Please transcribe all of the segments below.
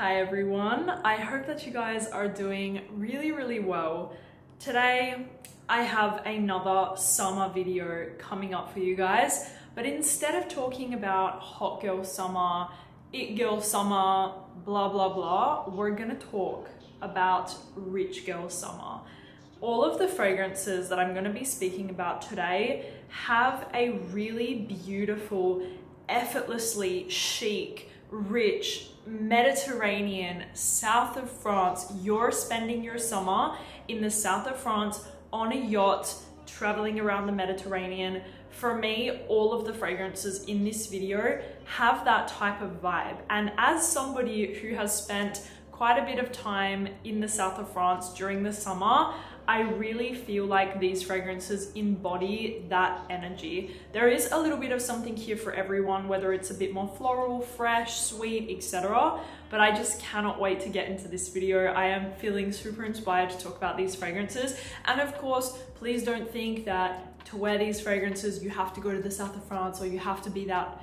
Hi everyone, I hope that you guys are doing really well. Today I have another summer video coming up for you guys, but instead of talking about hot girl summer, it girl summer, blah blah blah, we're gonna talk about rich girl summer. All of the fragrances that I'm gonna be speaking about today have a really beautiful, effortlessly chic, rich, Mediterranean, south of France. You're spending your summer in the south of France on a yacht, traveling around the Mediterranean. For me, all of the fragrances in this video have that type of vibe. And as somebody who has spent quite a bit of time in the south of France during the summer, I really feel like these fragrances embody that energy. There is a little bit of something here for everyone, whether it's a bit more floral, fresh, sweet, etc. But I just cannot wait to get into this video. I am feeling super inspired to talk about these fragrances. And of course, please don't think that to wear these fragrances, you have to go to the south of France or you have to be that.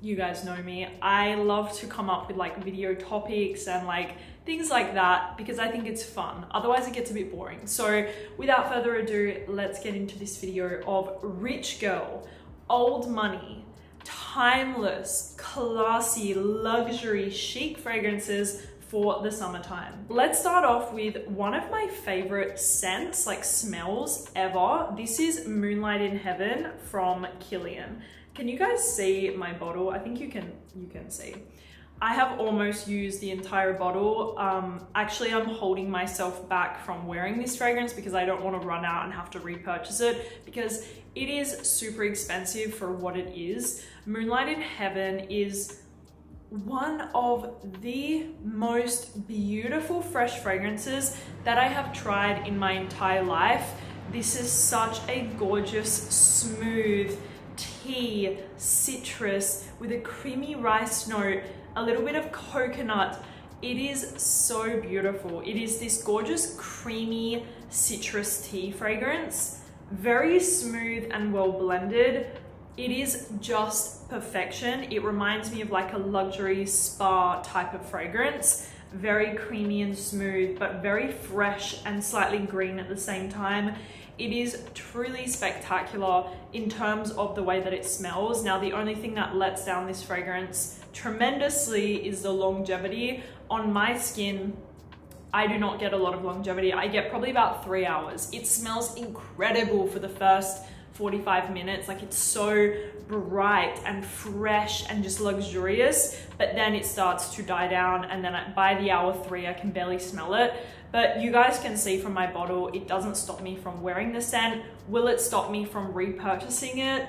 You guys know me. I love to come up with like video topics and like things like that because I think it's fun. Otherwise it gets a bit boring. So without further ado, let's get into this video of rich girl, old money, timeless, classy, luxury, chic fragrances for the summertime. Let's start off with one of my favorite scents, like smells ever. This is Moonlight in Heaven from Kilian. Can you guys see my bottle? I think you can see. I have almost used the entire bottle. Actually, I'm holding myself back from wearing this fragrance because I don't want to run out and have to repurchase it because it is super expensive for what it is. Moonlight in Heaven is one of the most beautiful fresh fragrances that I have tried in my entire life. This is such a gorgeous, smooth, tea, citrus with a creamy rice note, a little bit of coconut. It is so beautiful. It is this gorgeous, creamy citrus tea fragrance, very smooth and well blended. It is just perfection. It reminds me of like a luxury spa type of fragrance, very creamy and smooth, but very fresh and slightly green at the same time. It is truly spectacular in terms of the way that it smells. Now, the only thing that lets down this fragrance tremendously is the longevity. On my skin, I do not get a lot of longevity. I get probably about 3 hours. It smells incredible for the first 45 minutes. Like, it's so bright and fresh and just luxurious, but then it starts to die down, and then by the hour 3 I can barely smell it. But you guys can see from my bottle, it doesn't stop me from wearing the scent. Will it stop me from repurchasing it?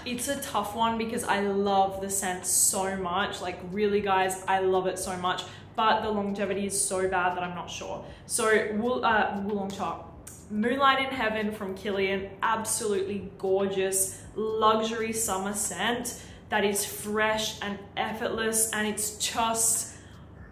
It's a tough one because I love the scent so much. Like, really guys, I love it so much, but the longevity is so bad that I'm not sure. So Wulong Cha, Moonlight in Heaven from Kilian, absolutely gorgeous, luxury summer scent that is fresh and effortless, and it's just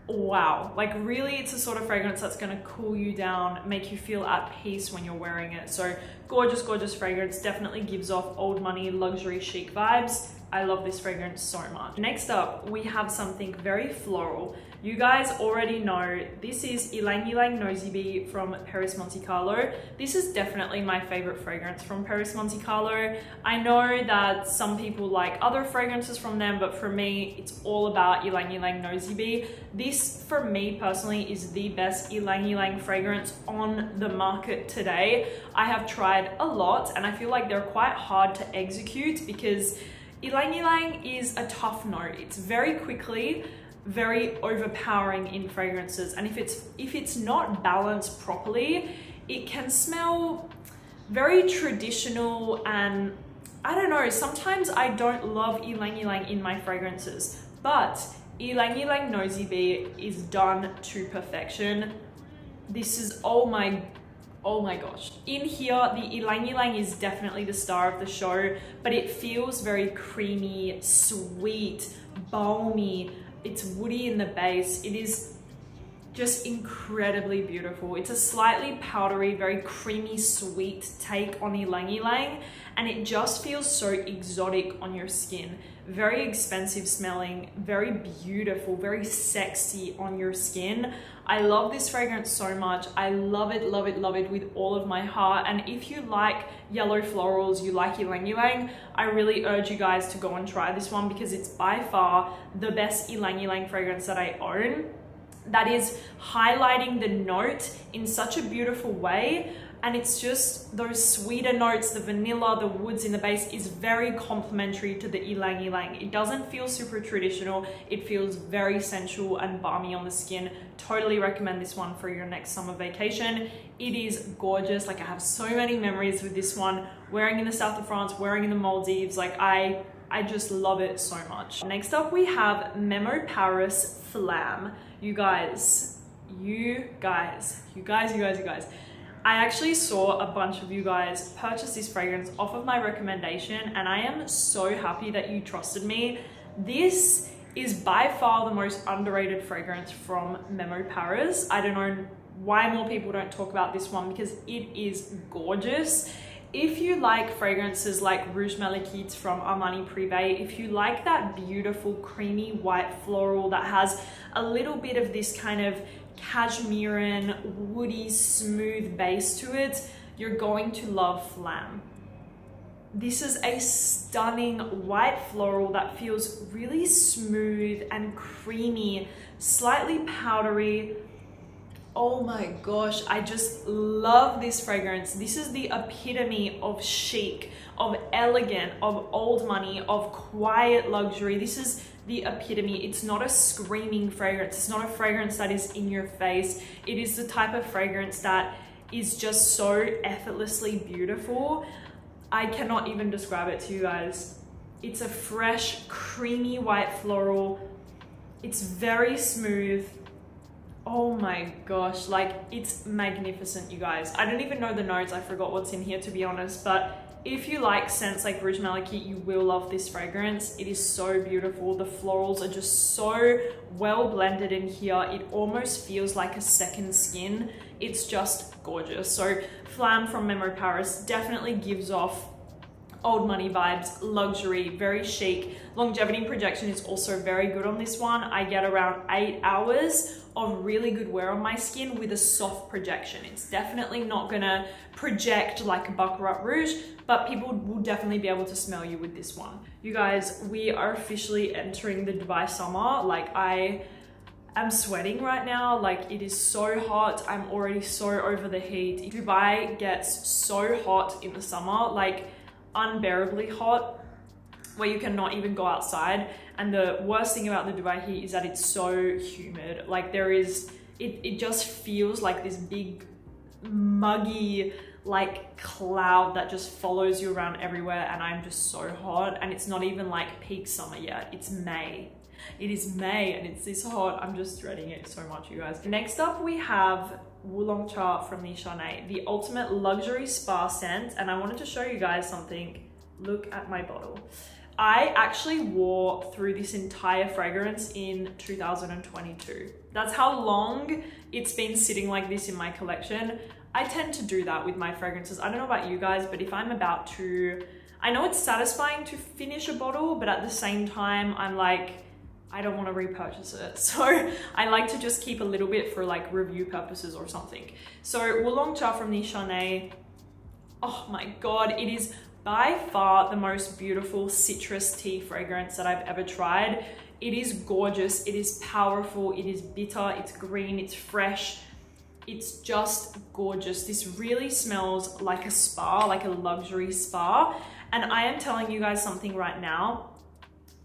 wow. Like, really, it's a sort of fragrance that's gonna cool you down, make you feel at peace when you're wearing it. So gorgeous, gorgeous fragrance, definitely gives off old money, luxury chic vibes. I love this fragrance so much. Next up, we have something very floral. You guys already know this is Ylang-Ylang Nosy from Perris Monte Carlo. This is definitely my favorite fragrance from Perris Monte Carlo. I know that some people like other fragrances from them, but for me, it's all about Ylang-Ylang Nosy. This, for me personally, is the best Ylang-Ylang fragrance on the market today. I have tried a lot and I feel like they're quite hard to execute because Ylang-Ylang is a tough note. It's very quickly very overpowering in fragrances, and if it's not balanced properly, it can smell very traditional, and I don't know, sometimes I don't love Ylang-Ylang in my fragrances, but Ylang-Ylang Nosy is done to perfection. This is oh my gosh. In here, the Ylang-Ylang is definitely the star of the show, but it feels very creamy, sweet, balmy. It's woody in the base. It is just incredibly beautiful. It's a slightly powdery, very creamy, sweet take on Ylang-Ylang, and it just feels so exotic on your skin. Very expensive smelling, very beautiful, very sexy on your skin. I love this fragrance so much. I love it, love it, love it with all of my heart. And if you like yellow florals, you like Ylang-Ylang, I really urge you guys to go and try this one because it's by far the best Ylang-Ylang fragrance that I own. That is highlighting the note in such a beautiful way. And it's just those sweeter notes, the vanilla, the woods in the base is very complementary to the Ylang-Ylang. It doesn't feel super traditional. It feels very sensual and balmy on the skin. Totally recommend this one for your next summer vacation. It is gorgeous. Like I have so many memories with this one, wearing in the south of France, wearing in the Maldives. Like I just love it so much. Next up we have Memo Paris Flam. You guys. I actually saw a bunch of you guys purchase this fragrance off of my recommendation, and I am so happy that you trusted me. This is by far the most underrated fragrance from Memo Paris. I don't know why more people don't talk about this one because it is gorgeous. If you like fragrances like Rouge Malachite from Armani Privé, if you like that beautiful creamy white floral that has a little bit of this kind of cashmerean, woody, smooth base to it, you're going to love Flam. This is a stunning white floral that feels really smooth and creamy, slightly powdery. Oh my gosh, I just love this fragrance. This is the epitome of chic, of elegant, of old money, of quiet luxury. This is the epitome. It's not a screaming fragrance. It's not a fragrance that is in your face. It is the type of fragrance that is just so effortlessly beautiful. I cannot even describe it to you guys. It's a fresh, creamy white floral. It's very smooth. Oh my gosh, like it's magnificent, you guys. I don't even know the notes. I forgot what's in here, to be honest, but if you like scents like Rouge Malachite, you will love this fragrance. It is so beautiful. The florals are just so well blended in here. It almost feels like a second skin. It's just gorgeous. So Flam from Memo Paris definitely gives off old money vibes, luxury, very chic. Longevity and projection is also very good on this one. I get around 8 hours of really good wear on my skin with a soft projection. It's definitely not gonna project like a Baccarat Rouge, but people will definitely be able to smell you with this one. You guys, we are officially entering the Dubai summer. Like I am sweating right now. Like it is so hot. I'm already so over the heat. Dubai gets so hot in the summer, like unbearably hot, where you cannot even go outside. And the worst thing about the Dubai heat is that it's so humid. Like there is, it just feels like this big muggy like cloud that just follows you around everywhere, and I'm just so hot. And it's not even like peak summer yet. It's May. It is May and it's this hot. I'm just dreading it so much, you guys. Next up we have Wulong Cha from Nishane, the ultimate luxury spa scent. And I wanted to show you guys something. Look at my bottle. I actually wore through this entire fragrance in 2022. That's how long it's been sitting like this in my collection. I tend to do that with my fragrances. I don't know about you guys, but if I'm about to, I know it's satisfying to finish a bottle, but at the same time, I'm like, I don't want to repurchase it. So I like to just keep a little bit for like review purposes or something. So Wulong Cha from Nishane, oh my God, it is by far the most beautiful citrus tea fragrance that I've ever tried. It is gorgeous, it is powerful, it is bitter, it's green, it's fresh. It's just gorgeous. This really smells like a spa, like a luxury spa. And I am telling you guys something right now.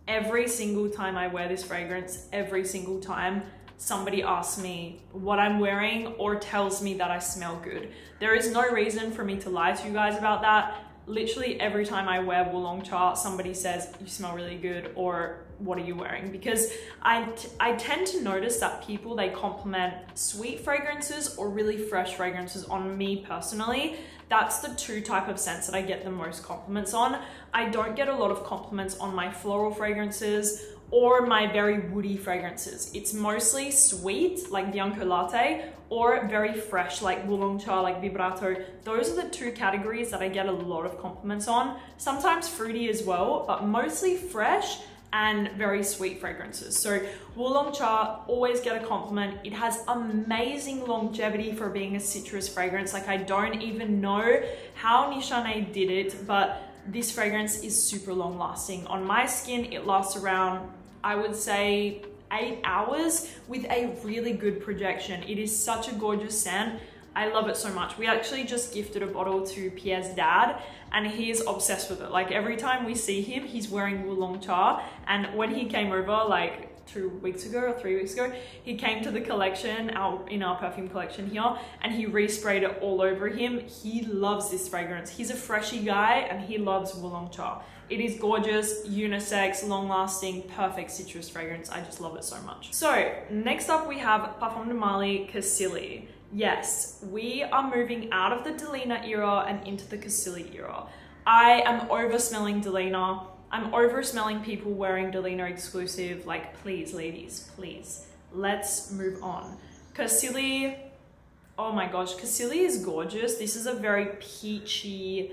Every single time I wear this fragrance, every single time somebody asks me what I'm wearing or tells me that I smell good. There is no reason for me to lie to you guys about that. Literally every time I wear Wulong Cha, somebody says, you smell really good, or what are you wearing? Because I tend to notice that people, they compliment sweet fragrances or really fresh fragrances on me personally. that's the two type of scents that I get the most compliments on. I don't get a lot of compliments on my floral fragrances or my very woody fragrances. It's mostly sweet, like Bianca Latte, or very fresh, like Wulong Cha, like Vibrato. Those are the two categories that I get a lot of compliments on. Sometimes fruity as well, but mostly fresh and very sweet fragrances. So Wulong Cha, always get a compliment. It has amazing longevity for being a citrus fragrance. Like, I don't even know how Nishane did it, but this fragrance is super long lasting. On my skin, it lasts around, I would say, 8 hours with a really good projection. It is such a gorgeous scent. I love it so much. We actually just gifted a bottle to Pierre's dad and he is obsessed with it. Like, every time we see him, he's wearing Wulong Cha. And when he came over, like 2 weeks ago or 3 weeks ago, he came to the collection, in our perfume collection here, and he resprayed it all over him. He loves this fragrance. He's a freshy guy and he loves Wulong Cha. It is gorgeous, unisex, long-lasting, perfect citrus fragrance. I just love it so much. So next up we have Parfum de Marly Cassili. Yes, we are moving out of the Delina era and into the Cassili era. I am over smelling Delina. I'm over smelling people wearing Delina exclusive. Like, please ladies, please, let's move on. Cassili, oh my gosh, Cassili is gorgeous. This is a very peachy,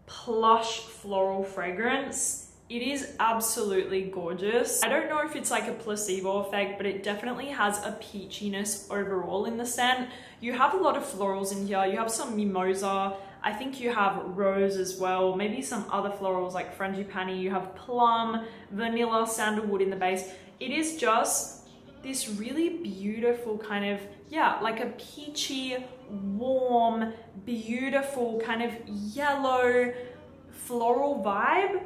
plush floral fragrance. It is absolutely gorgeous. I don't know if it's like a placebo effect, but it definitely has a peachiness overall in the scent. You have a lot of florals in here. You have some mimosa. I think you have rose as well. Maybe some other florals like frangipani. You have plum, vanilla, sandalwood in the base. It is just this really beautiful kind of, yeah, like a peachy, warm, beautiful kind of yellow floral vibe,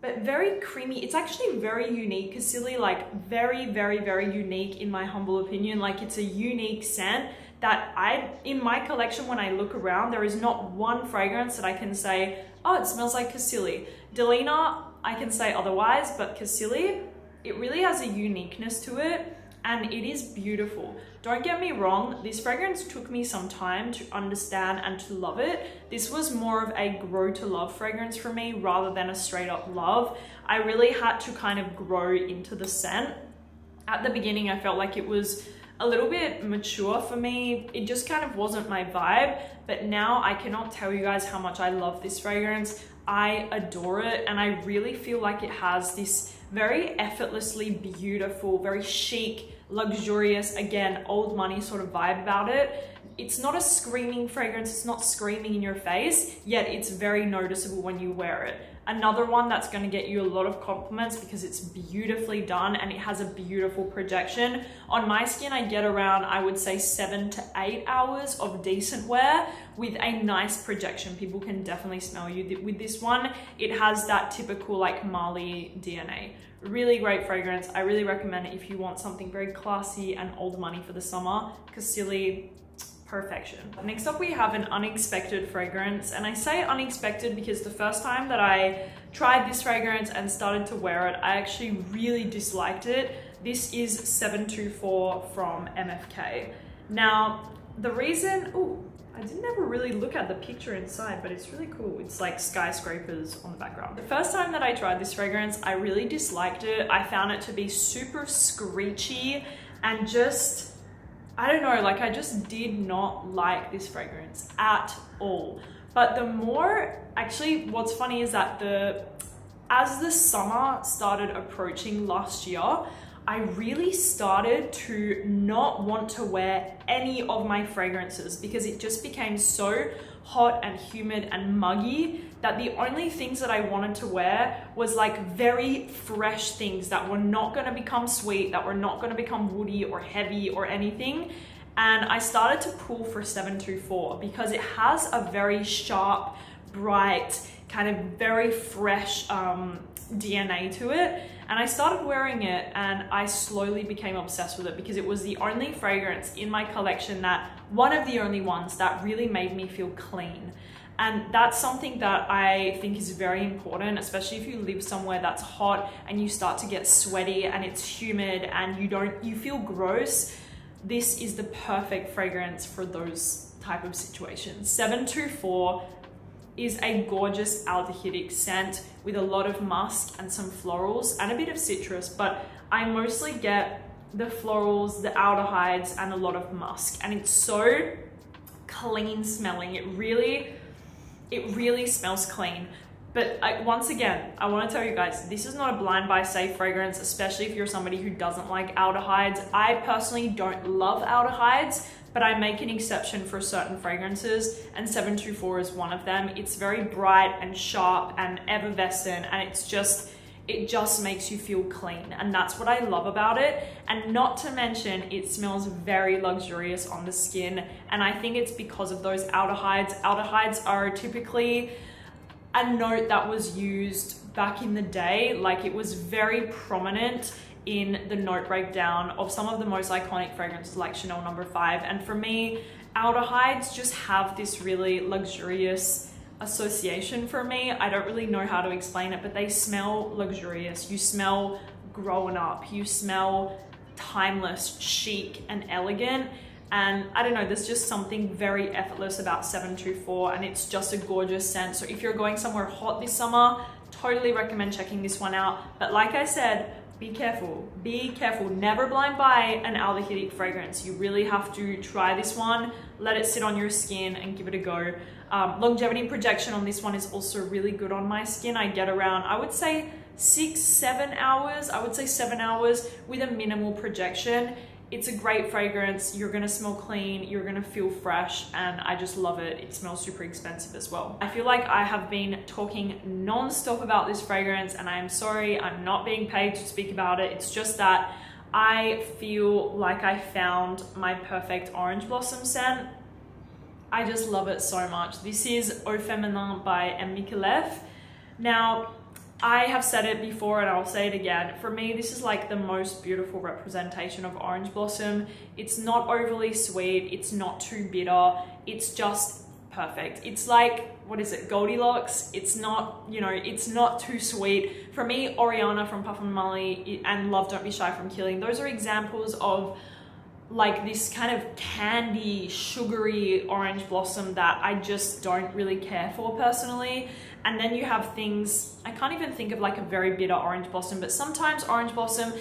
but very creamy. It's actually very unique. Cassili, like very, very, very unique in my humble opinion. Like, it's a unique scent that in my collection, when I look around, there is not one fragrance that I can say, oh, it smells like Cassili. Delina, I can say otherwise, but Cassili, it really has a uniqueness to it. And it is beautiful. Don't get me wrong, this fragrance took me some time to understand and to love it. This was more of a grow to love fragrance for me rather than a straight up love. I really had to kind of grow into the scent. At the beginning, I felt like it was a little bit mature for me. It just kind of wasn't my vibe, but now I cannot tell you guys how much I love this fragrance. I adore it, and I really feel like it has this very effortlessly beautiful, very chic, luxurious, again, old money sort of vibe about it. It's not a screaming fragrance, it's not screaming in your face, yet it's very noticeable when you wear it. Another one that's going to get you a lot of compliments because it's beautifully done and it has a beautiful projection. On my skin, I get around, I would say 7 to 8 hours of decent wear with a nice projection. People can definitely smell you with this one. It has that typical like Marly DNA. Really great fragrance. I really recommend it if you want something very classy and old money for the summer. Cassili, perfection. Next up, we have an unexpected fragrance, and I say unexpected because the first time that I tried this fragrance and started to wear it, I actually really disliked it. This is 724 from MFK. Now, the reason, I didn't ever really look at the picture inside, but it's really cool. It's like skyscrapers on the background. The first time that I tried this fragrance, I really disliked it. I found it to be super screechy and just, I don't know, like I just did not like this fragrance at all. But the more, actually what's funny is that as the summer started approaching last year, I really started to not want to wear any of my fragrances because it just became so hot and humid and muggy that the only things that I wanted to wear was like very fresh things that were not going to become sweet, that were not going to become woody or heavy or anything. And I started to pull for 724 because it has a very sharp, bright, kind of very fresh DNA to it. And I started wearing it and I slowly became obsessed with it because it was the only fragrance in my collection one of the only ones that really made me feel clean. And that's something that I think is very important, especially if you live somewhere that's hot and you start to get sweaty and it's humid and you feel gross. This is the perfect fragrance for those type of situations. 724, is a gorgeous aldehydic scent with a lot of musk and some florals and a bit of citrus, but I mostly get the florals, the aldehydes, and a lot of musk, and it's so clean smelling. It really smells clean. But once again, I want to tell you guys, this is not a blind buy safe fragrance, especially if you're somebody who doesn't like aldehydes. I personally don't love aldehydes, but I make an exception for certain fragrances, and 724 is one of them. It's very bright and sharp and effervescent, and it just makes you feel clean, and that's what I love about it. And not to mention, it smells very luxurious on the skin, and I think it's because of those aldehydes. Aldehydes are typically a note that was used back in the day, like it was very prominent in the note breakdown of some of the most iconic fragrances like Chanel No. 5. And for me, aldehydes just have this really luxurious association for me. I don't really know how to explain it, but they smell luxurious. You smell grown up, you smell timeless, chic, and elegant. And I don't know, there's just something very effortless about 724, and it's just a gorgeous scent. So if you're going somewhere hot this summer, totally recommend checking this one out. But like I said, be careful, never blind buy an aldehydic fragrance. You really have to try this one, let it sit on your skin and give it a go. Longevity projection on this one is also really good on my skin. I get around, I would say 6-7 hours, I would say 7 hours with a minimal projection. It's a great fragrance. You're gonna smell clean, you're gonna feel fresh, and I just love it. It smells super expensive as well. I feel like I have been talking non-stop about this fragrance, and I am sorry, I'm not being paid to speak about it. It's just that I feel like I found my perfect orange blossom scent. I just love it so much. This is Eau Feminin by M.Micallef. Now, I have said it before and I'll say it again. For me, this is like the most beautiful representation of orange blossom. It's not overly sweet. It's not too bitter. It's just perfect. It's like, what is it, Goldilocks? It's not, you know, it's not too sweet. For me, Oriana from Parfums Molly and Love Don't Be Shy from Kilian, those are examples of like this kind of candy, sugary orange blossom that I just don't really care for personally. And then you have things, I can't even think of like a very bitter orange blossom, but sometimes orange blossom,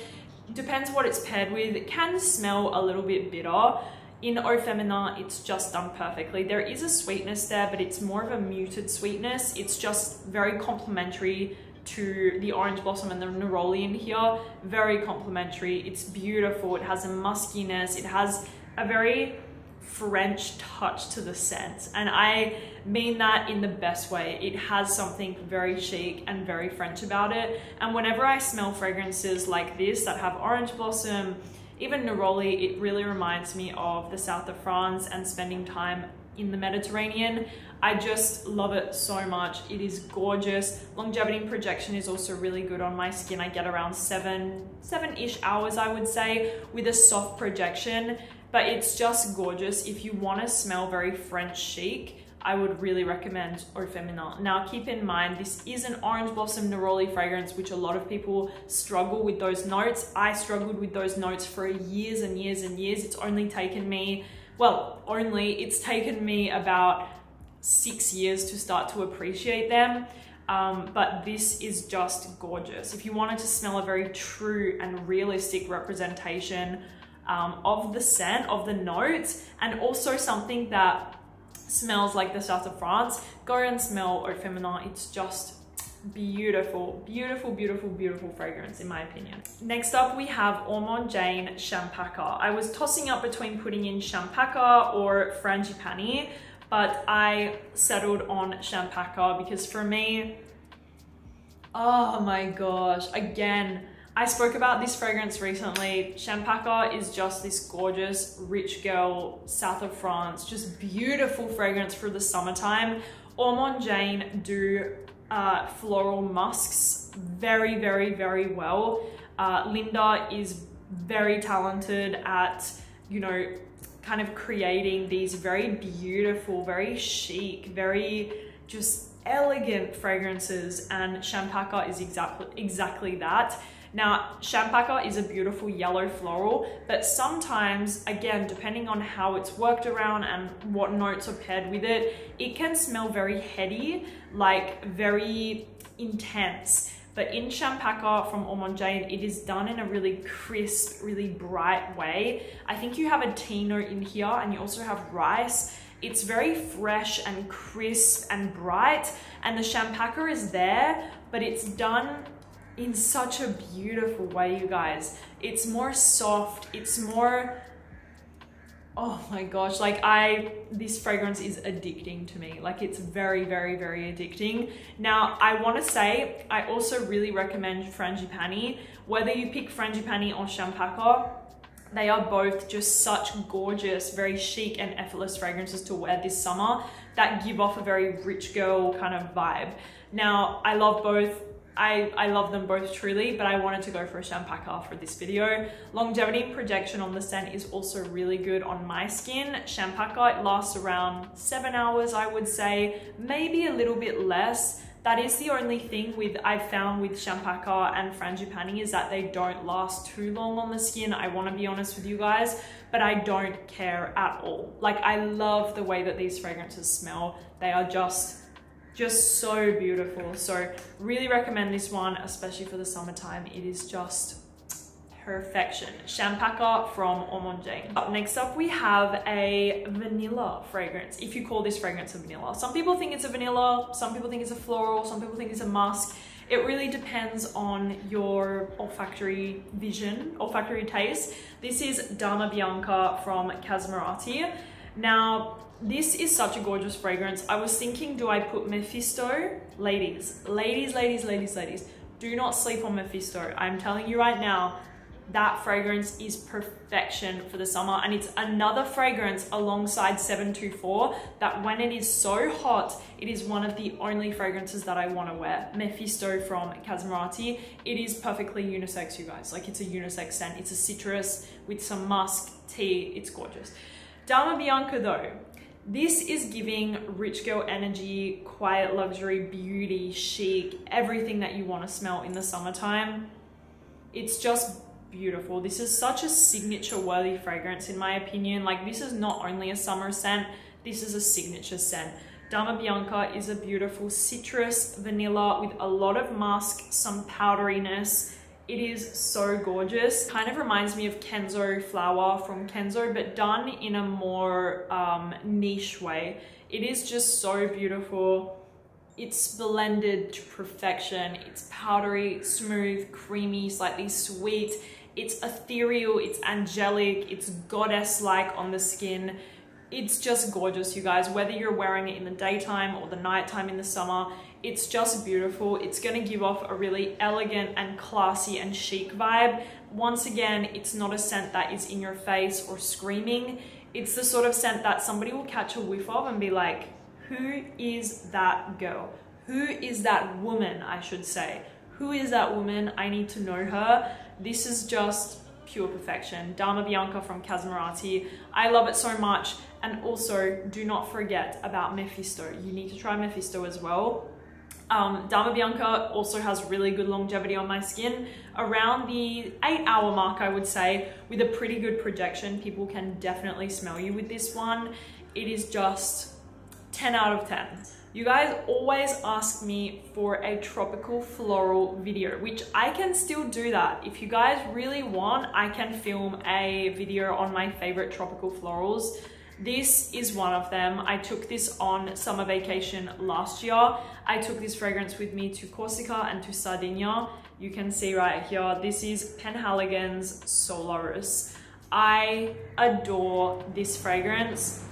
depends what it's paired with, it can smell a little bit bitter. In Eau Feminin, it's just done perfectly. There is a sweetness there, but it's more of a muted sweetness. It's just very complementary to the orange blossom and the neroli in here. Very complementary. It's beautiful. It has a muskiness. It has a very French touch to the scent, and I mean that in the best way. It has something very chic and very French about it. And whenever I smell fragrances like this that have orange blossom, even neroli, it really reminds me of the south of France and spending time in the Mediterranean. I just love it so much. It is gorgeous. Longevity and projection is also really good on my skin. I get around seven-ish hours, I would say, with a soft projection, but it's just gorgeous. If you want to smell very French chic, I would really recommend Eau Feminin. Now keep in mind, this is an orange blossom neroli fragrance, which a lot of people struggle with those notes. I struggled with those notes for years and years and years. It's only taken me, it's taken me about 6 years to start to appreciate them. But this is just gorgeous. If you wanted to smell a very true and realistic representation of the scent, of the notes, and also something that smells like the south of France, go and smell Eau Feminin. It's just beautiful, beautiful, beautiful, beautiful fragrance in my opinion. Next up we have Ormonde Jayne Champaca. I was tossing up between putting in Champaca or Frangipani, but I settled on Champaca because for me, oh my gosh, again, I spoke about this fragrance recently. Champaca is just this gorgeous, rich girl, south of France, just beautiful fragrance for the summertime. Ormonde Jayne do floral musks very, very, very well. Linda is very talented at, you know, kind of creating these very beautiful, very chic, very just elegant fragrances, and Champaca is exactly that. Now, Champaca is a beautiful yellow floral, but sometimes, again, depending on how it's worked around and what notes are paired with it, it can smell very heady, like very intense. But in Champaca from Ormonde, it is done in a really crisp, really bright way. I think you have a tea note in here and you also have rice. It's very fresh and crisp and bright, and the Champaca is there, but it's done in such a beautiful way, you guys. It's more soft, it's more, oh my gosh, like this fragrance is addicting to me. Like, it's very, very, very addicting. Now, I want to say, I also really recommend Frangipani. Whether you pick Frangipani or Champaca, they are both just such gorgeous, very chic and effortless fragrances to wear this summer that give off a very rich girl kind of vibe. Now, I love both. I love them both truly, but I wanted to go for a Champaca for this video. Longevity and projection on the scent is also really good on my skin. Champaca, it lasts around 7 hours, I would say, maybe a little bit less. That is the only thing I've found with Champaca and Frangipani, is that they don't last too long on the skin. I want to be honest with you guys, but I don't care at all. Like, I love the way that these fragrances smell. They are just so beautiful. So really recommend this one, especially for the summertime. It is just perfection. Champaca from Ormonde. Next up, we have a vanilla fragrance, if you call this fragrance a vanilla. Some people think it's a vanilla, some people think it's a floral, some people think it's a musk. It really depends on your olfactory vision, olfactory taste. This is Dama Bianca from Casamorati. Now, this is such a gorgeous fragrance. I was thinking, do I put Mephisto? Ladies, do not sleep on Mephisto. I'm telling you right now, that fragrance is perfection for the summer, and it's another fragrance alongside 724 that when it is so hot, it is one of the only fragrances that I want to wear. Mephisto from Casamorati. It is perfectly unisex, you guys. Like, it's a unisex scent. It's a citrus with some musk, tea. It's gorgeous. Dama Bianca though, this is giving rich girl energy, quiet luxury, beauty, chic, everything that you want to smell in the summertime. It's just beautiful. This is such a signature worthy fragrance in my opinion. Like, this is not only a summer scent, this is a signature scent. Dama Bianca is a beautiful citrus, vanilla with a lot of musk, some powderiness. It is so gorgeous. Kind of reminds me of Kenzo flower from Kenzo, but done in a more niche way. It is just so beautiful. It's blended to perfection. It's powdery, smooth, creamy, slightly sweet. It's ethereal, it's angelic, it's goddess-like on the skin. It's just gorgeous, you guys. Whether you're wearing it in the daytime or the nighttime in the summer, it's just beautiful. It's gonna give off a really elegant and classy and chic vibe. Once again, it's not a scent that is in your face or screaming. It's the sort of scent that somebody will catch a whiff of and be like, who is that girl? Who is that woman, I should say? Who is that woman? I need to know her. This is just pure perfection. Dama Bianca from Casamorati. I love it so much. And also, do not forget about Mephisto. You need to try Mephisto as well. Dama Bianca also has really good longevity on my skin. Around the 8-hour mark, I would say, with a pretty good projection. People can definitely smell you with this one. It is just 10 out of 10. You guys always ask me for a tropical floral video, which I can still do that. If you guys really want, I can film a video on my favorite tropical florals. This is one of them. I took this on summer vacation last year. I took this fragrance with me to Corsica and to Sardinia. You can see right here, this is Penhaligon's Solaris. I adore this fragrance.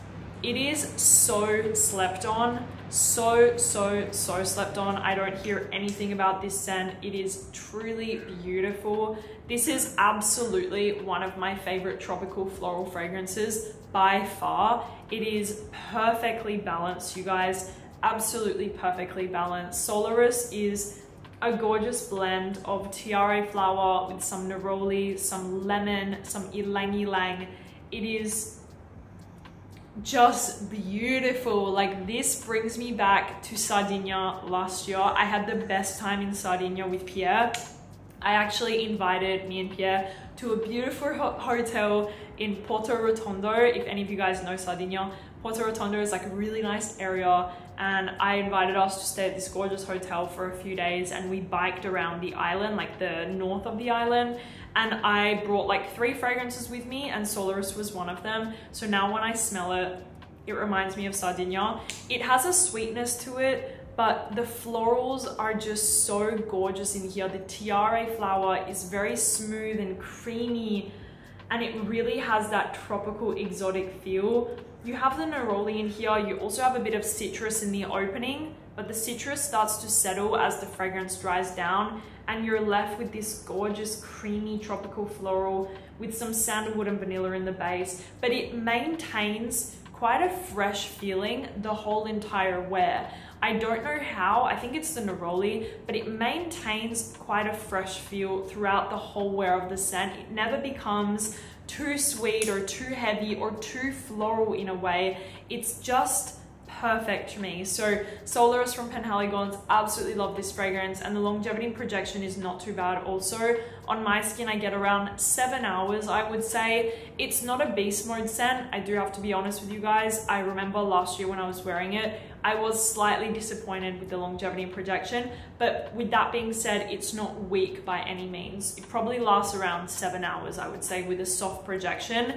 It is so slept on, so slept on. I don't hear anything about this scent. It is truly beautiful. This is absolutely one of my favorite tropical floral fragrances by far. It is perfectly balanced, you guys, absolutely perfectly balanced. Solaris is a gorgeous blend of tiare flower with some neroli, some lemon, some ylang-ylang. It is just beautiful. Like, this brings me back to Sardinia last year. I had the best time in Sardinia with Pierre. I actually invited me and Pierre to a beautiful hotel in Porto Rotondo. If any of you guys know Sardinia, Porto Rotondo is like a really nice area, and I invited us to stay at this gorgeous hotel for a few days, and we biked around the island, like the north of the island, and I brought like 3 fragrances with me, and Solaris was one of them. So now when I smell it, it reminds me of Sardinia. It has a sweetness to it, but the florals are just so gorgeous in here. The tiare flower is very smooth and creamy, and it really has that tropical exotic feel. You have the neroli in here. You also have a bit of citrus in the opening, but the citrus starts to settle as the fragrance dries down, and you're left with this gorgeous creamy tropical floral with some sandalwood and vanilla in the base, but it maintains quite a fresh feeling the whole entire wear. I don't know how, I think it's the neroli, but it maintains quite a fresh feel throughout the whole wear of the scent. It never becomes too sweet or too heavy or too floral in a way. It's just perfect for me. So Solaris from Penhaligon, absolutely love this fragrance, and the longevity and projection is not too bad also. On my skin, I get around 7 hours, I would say. It's not a beast mode scent, I do have to be honest with you guys. I remember last year when I was wearing it, I was slightly disappointed with the longevity and projection, but with that being said, it's not weak by any means. It probably lasts around 7 hours, I would say, with a soft projection.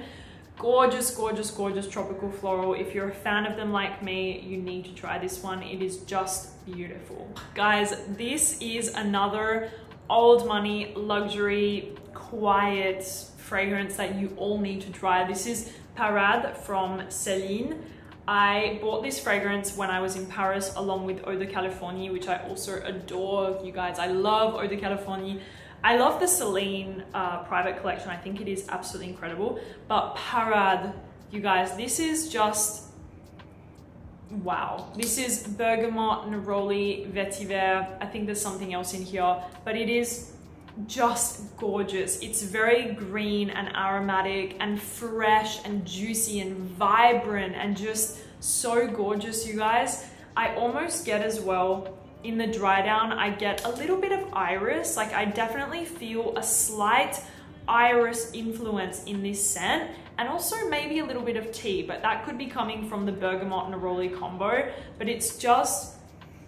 Gorgeous, gorgeous, gorgeous tropical floral. If you're a fan of them like me, you need to try this one. It is just beautiful. Guys, this is another old money, luxury, quiet fragrance that you all need to try. This is Parade from Celine. I bought this fragrance when I was in Paris along with Eau de Californie, which I also adore. You guys, I love Eau de Californie. I love the Celine private collection. I think it is absolutely incredible. But Parade, you guys, this is just wow. This is bergamot, neroli, vetiver. I think there's something else in here, but it is just gorgeous. It's very green and aromatic and fresh and juicy and vibrant and just so gorgeous, you guys. I almost get as well, in the dry down, I get a little bit of iris. Like, I definitely feel a slight iris influence in this scent, and also maybe a little bit of tea, but that could be coming from the bergamot neroli combo. But it's just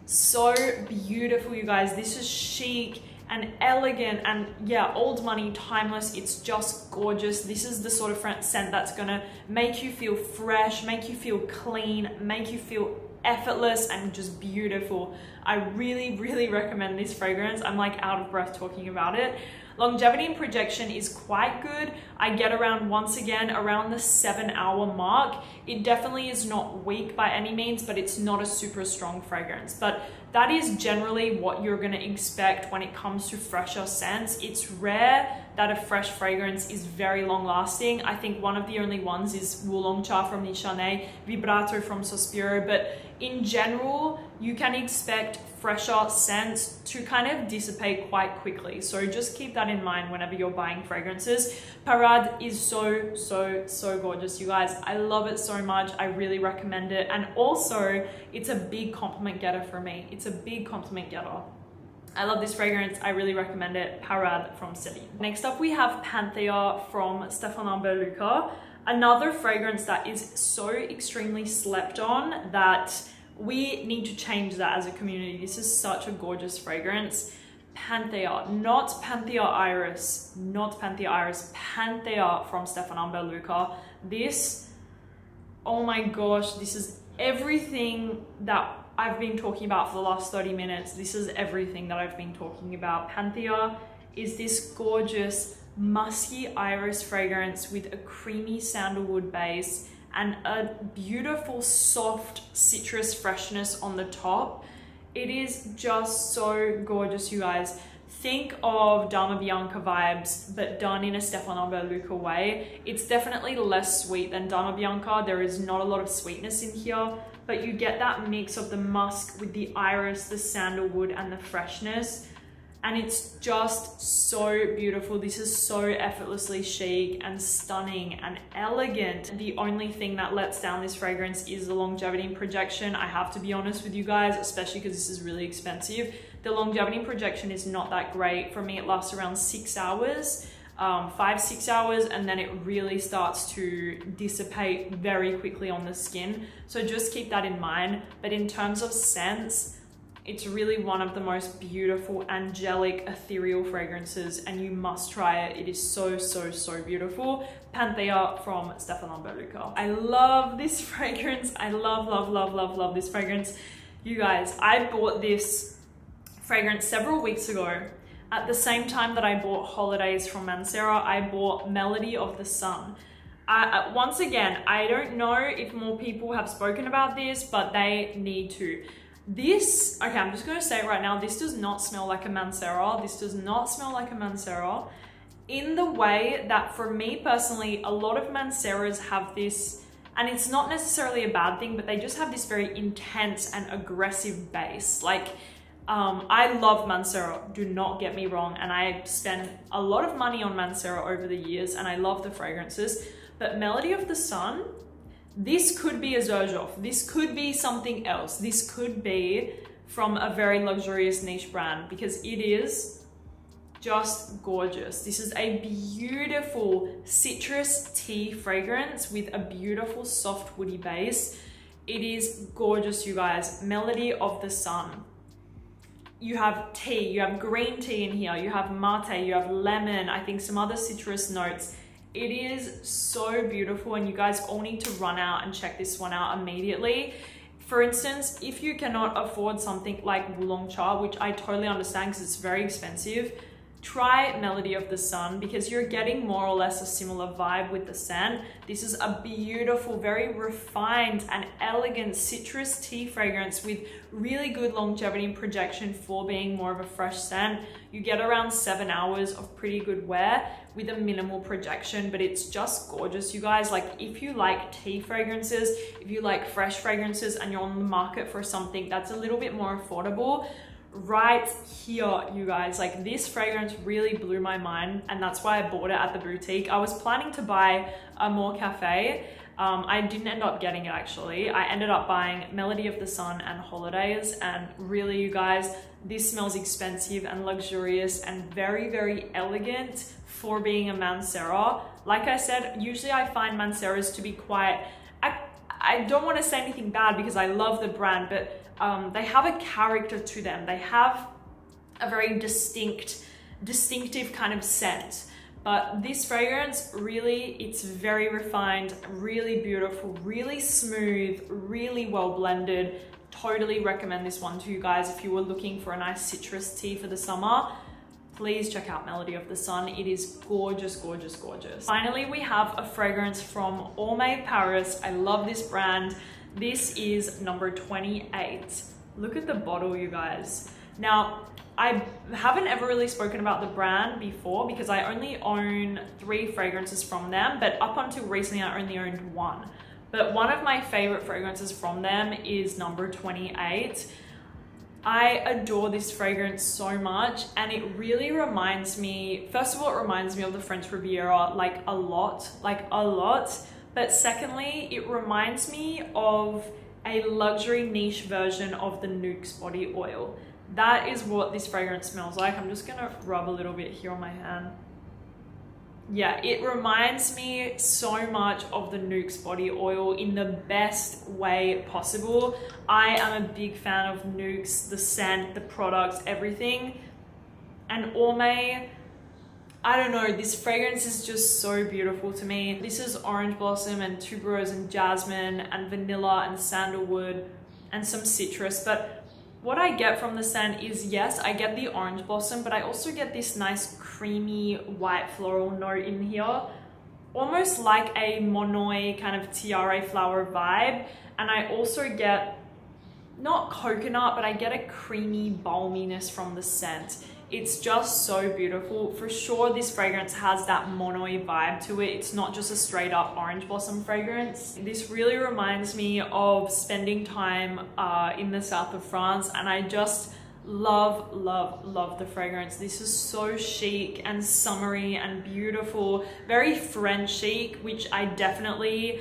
so beautiful, you guys. This is chic and elegant and yeah, old money, timeless. It's just gorgeous. This is the sort of scent that's gonna make you feel fresh, make you feel clean, make you feel effortless and just beautiful. I really, really recommend this fragrance. I'm like out of breath talking about it. Longevity and projection is quite good. I get around, once again, around the 7 hour mark. It definitely is not weak by any means, but it's not a super strong fragrance. But that is generally what you're gonna expect when it comes to fresher scents. It's rare that a fresh fragrance is very long lasting. I think one of the only ones is Wulong Cha from Nishane, Vibrato from Sospiro, but in general, you can expect fresher scents to kind of dissipate quite quickly. So just keep that in mind whenever you're buying fragrances. Parade is so, so, so gorgeous, you guys. I love it so much. I really recommend it. And also, it's a big compliment getter for me. It's a big compliment getter. I love this fragrance. I really recommend it. Parade from Celine. Next up, we have Panthea from Stephane. Another fragrance that is so extremely slept on that we need to change that as a community. This is such a gorgeous fragrance. Panthea, not Panthea Iris, not Panthea Iris, Panthea from Stephane. This, oh my gosh, this is everything that I've been talking about for the last 30 minutes. This is everything that I've been talking about. Panthea is this gorgeous musky iris fragrance with a creamy sandalwood base and a beautiful soft citrus freshness on the top. It is just so gorgeous, you guys. Think of Dama Bianca vibes, but done in a Stephane way. It's definitely less sweet than Dama Bianca. There is not a lot of sweetness in here, but you get that mix of the musk with the iris, the sandalwood, and the freshness. And it's just so beautiful. This is so effortlessly chic and stunning and elegant. The only thing that lets down this fragrance is the longevity and projection. I have to be honest with you guys, especially because this is really expensive. the longevity projection is not that great. For me, it lasts around 6 hours, 5-6 hours, and then it really starts to dissipate very quickly on the skin. So just keep that in mind. But in terms of scents, it's really one of the most beautiful, angelic, ethereal fragrances, and you must try it. It is so, so, so beautiful. Panthea from Stephane. I love this fragrance. I love, love, love, love, love this fragrance. You guys, I bought this fragrance several weeks ago. At the same time that I bought Holidays from Mancera, I bought Melody of the Sun. Once again, I don't know if more people have spoken about this, but they need to. This, okay, I'm just going to say it right now, this does not smell like a Mancera. This does not smell like a Mancera in the way that, for me personally, a lot of Manceras have this, and it's not necessarily a bad thing, but they just have this very intense and aggressive base. Like, I love Mancera, do not get me wrong, and I spent a lot of money on Mancera over the years, and I love the fragrances, but Melody of the Sun, this could be a Xerjoff, this could be something else, this could be from a very luxurious niche brand, because it is just gorgeous. This is a beautiful citrus tea fragrance with a beautiful soft woody base. It is gorgeous, you guys. Melody of the Sun. You have tea, you have green tea in here, you have mate, you have lemon, I think some other citrus notes. It is so beautiful, and you guys all need to run out and check this one out immediately. For instance, if you cannot afford something like Wulong Cha, which I totally understand because it's very expensive, try Melody of the Sun, because you're getting more or less a similar vibe with the scent. This is a beautiful, very refined and elegant citrus tea fragrance with really good longevity and projection for being more of a fresh scent. You get around 7 hours of pretty good wear with a minimal projection, but it's just gorgeous, you guys. Like, if you like tea fragrances, if you like fresh fragrances, and you're on the market for something that's a little bit more affordable, right here, you guys, like, this fragrance really blew my mind, and that's why I bought it at the boutique. I was planning to buy Ormaie. I didn't end up getting it, actually. I ended up buying Melody of the Sun and Holidays, and really, you guys, this smells expensive and luxurious and very, very elegant for being a Mancera. Like I said, usually I find Manceras to be quite, I don't want to say anything bad because I love the brand, but they have a character to them. They have a very distinctive kind of scent. But this fragrance, really, it's very refined, really beautiful, really smooth, really well blended. Totally recommend this one to you guys if you were looking for a nice citrus tea for the summer. Please check out Melody of the Sun. It is gorgeous, gorgeous, gorgeous. Finally, we have a fragrance from Ormaie Paris. I love this brand. This is number 28. Look at the bottle, you guys. Now, I haven't ever really spoken about the brand before because I only own 3 fragrances from them, but up until recently, I only owned 1. But one of my favorite fragrances from them is number 28. I adore this fragrance so much, and it really reminds me, first of all, it reminds me of the French Riviera, like a lot. But secondly, it reminds me of a luxury niche version of the Nuxe body oil. That is what this fragrance smells like. I'm just gonna rub a little bit here on my hand. Yeah, it reminds me so much of the Nuxe body oil in the best way possible. I am a big fan of Nuxe, the scent, the products, everything. And Ormaie, I don't know, this fragrance is just so beautiful to me. This is orange blossom and tuberose and jasmine and vanilla and sandalwood and some citrus. But what I get from the scent is, yes, I get the orange blossom, but I also get this nice creamy white floral note in here, almost like a Monoi kind of tiare flower vibe. And I also get, not coconut, but I get a creamy balminess from the scent. It's just so beautiful. For sure, this fragrance has that Monoi vibe to it. It's not just a straight up orange blossom fragrance. This really reminds me of spending time in the south of France, and I just love, love, love the fragrance. This is so chic and summery and beautiful, very French chic, which I definitely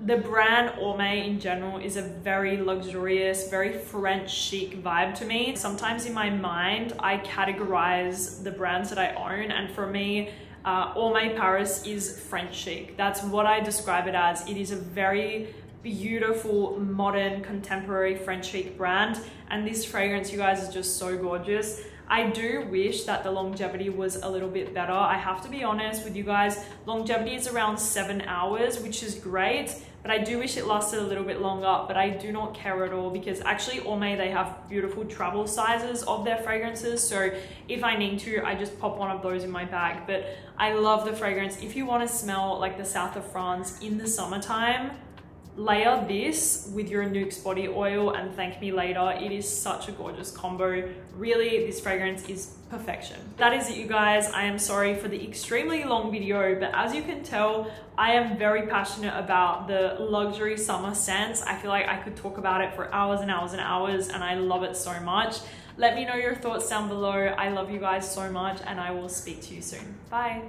The brand Ormaie in general is a very luxurious, very French chic vibe to me. Sometimes in my mind, I categorize the brands that I own, and for me, Ormaie Paris is French chic. That's what I describe it as. It is a very beautiful, modern, contemporary French chic brand, and this fragrance, you guys, is just so gorgeous. I do wish that the longevity was a little bit better. I have to be honest with you guys, longevity is around 7 hours, which is great, but I do wish it lasted a little bit longer, but I do not care at all because actually Ormaie, they have beautiful travel sizes of their fragrances. So if I need to, I just pop one of those in my bag. But I love the fragrance. If you want to smell like the south of France in the summertime, layer this with your Nuxe body oil and thank me later. It is such a gorgeous combo. Really, this fragrance is perfection. That is it, you guys. I am sorry for the extremely long video, but as you can tell, I am very passionate about the luxury summer scents. I feel like I could talk about it for hours and hours and hours, and I love it so much. Let me know your thoughts down below. I love you guys so much, and I will speak to you soon. Bye.